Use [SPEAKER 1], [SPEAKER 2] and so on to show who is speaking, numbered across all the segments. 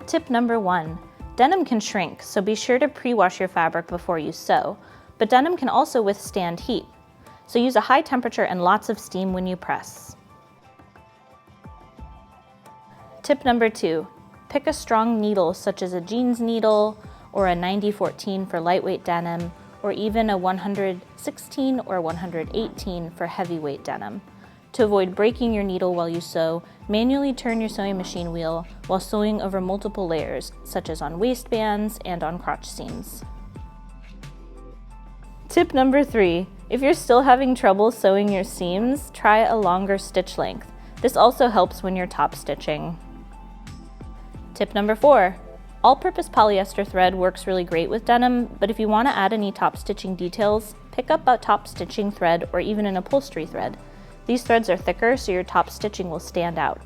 [SPEAKER 1] Tip number 1. Denim can shrink, so be sure to pre-wash your fabric before you sew, but denim can also withstand heat, so use a high temperature and lots of steam when you press. Tip number 2. Pick a strong needle such as a jeans needle or a 90-14 for lightweight denim, or even a 116 or 118 for heavyweight denim. To avoid breaking your needle while you sew, manually turn your sewing machine wheel while sewing over multiple layers, such as on waistbands and on crotch seams. Tip number 3. If you're still having trouble sewing your seams, try a longer stitch length. This also helps when you're top stitching. Tip number 4. All-purpose polyester thread works really great with denim, but if you want to add any top stitching details, pick up a top stitching thread or even an upholstery thread. These threads are thicker, so your top stitching will stand out.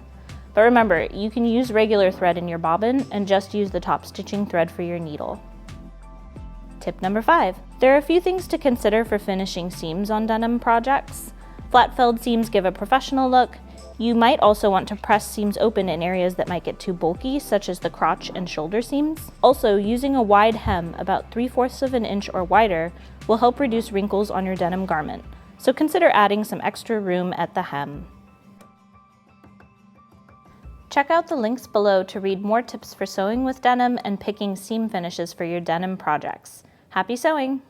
[SPEAKER 1] But remember, you can use regular thread in your bobbin and just use the top stitching thread for your needle. Tip number 5. There are a few things to consider for finishing seams on denim projects. Flat-felled seams give a professional look. You might also want to press seams open in areas that might get too bulky, such as the crotch and shoulder seams. Also, using a wide hem, about 3/4 of an inch or wider, will help reduce wrinkles on your denim garment, so consider adding some extra room at the hem. Check out the links below to read more tips for sewing with denim and picking seam finishes for your denim projects. Happy sewing!